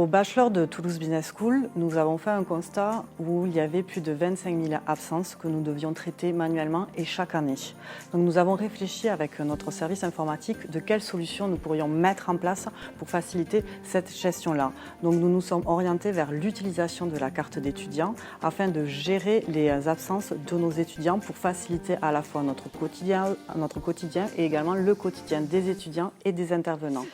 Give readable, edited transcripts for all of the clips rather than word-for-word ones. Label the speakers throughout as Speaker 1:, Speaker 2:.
Speaker 1: Au bachelor de Toulouse Business School, nous avons fait un constat où il y avait plus de 25 000 absences que nous devions traiter manuellement et chaque année. Donc nous avons réfléchi avec notre service informatique de quelles solutions nous pourrions mettre en place pour faciliter cette gestion-là. Donc nous nous sommes orientés vers l'utilisation de la carte d'étudiant afin de gérer les absences de nos étudiants pour faciliter à la fois notre quotidien et également le quotidien des étudiants et des intervenants.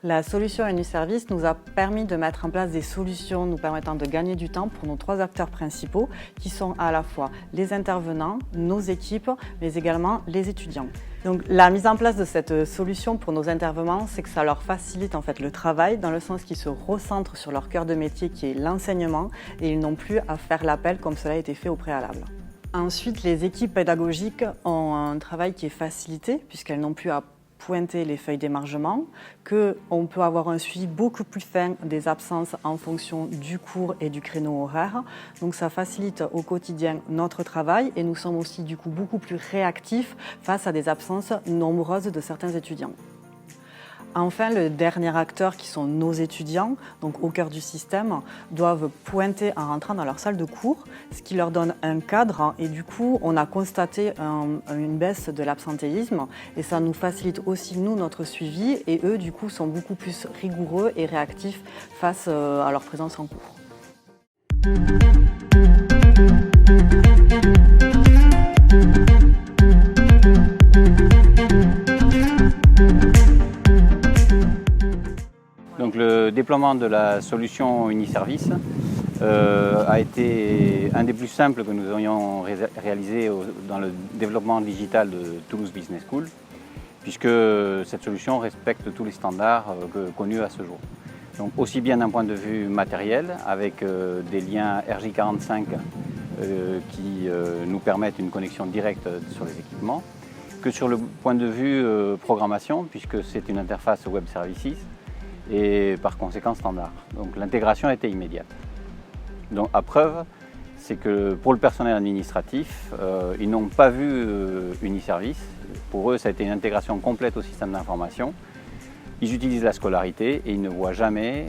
Speaker 1: La solution Uniservice nous a permis de mettre en place des solutions nous permettant de gagner du temps pour nos 3 acteurs principaux qui sont à la fois les intervenants, nos équipes, mais également les étudiants. Donc, la mise en place de cette solution pour nos intervenants, c'est que ça leur facilite en fait le travail dans le sens qu'ils se recentrent sur leur cœur de métier qui est l'enseignement et ils n'ont plus à faire l'appel comme cela a été fait au préalable. Ensuite, les équipes pédagogiques ont un travail qui est facilité puisqu'elles n'ont plus à pointer les feuilles d'émargement, qu'on peut avoir un suivi beaucoup plus fin des absences en fonction du cours et du créneau horaire. Donc ça facilite au quotidien notre travail et nous sommes aussi du coup beaucoup plus réactifs face à des absences nombreuses de certains étudiants. Enfin, le dernier acteur qui sont nos étudiants, donc au cœur du système, doivent pointer en rentrant dans leur salle de cours, ce qui leur donne un cadre et du coup on a constaté une baisse de l'absentéisme et ça nous facilite aussi nous notre suivi et eux du coup sont beaucoup plus rigoureux et réactifs face à leur présence en cours.
Speaker 2: Donc le déploiement de la solution Uniservice a été un des plus simples que nous ayons réalisé dans le développement digital de Toulouse Business School, puisque cette solution respecte tous les standards connus à ce jour. Donc aussi bien d'un point de vue matériel, avec des liens RJ45 qui nous permettent une connexion directe sur les équipements, que sur le point de vue programmation, puisque c'est une interface Web Services, et par conséquent standard. Donc l'intégration a été immédiate. Donc à preuve, c'est que pour le personnel administratif, ils n'ont pas vu Uniservice. Pour eux, ça a été une intégration complète au système d'information. Ils utilisent la scolarité et ils ne voient jamais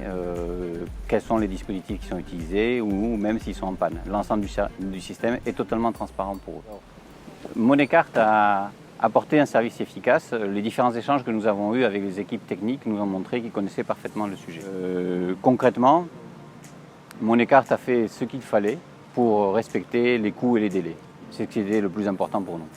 Speaker 2: quels sont les dispositifs qui sont utilisés ou même s'ils sont en panne. L'ensemble du système est totalement transparent pour eux. Moneycart a apporter un service efficace. Les différents échanges que nous avons eus avec les équipes techniques nous ont montré qu'ils connaissaient parfaitement le sujet. Concrètement, Moneycart a fait ce qu'il fallait pour respecter les coûts et les délais. C'est ce qui était le plus important pour nous.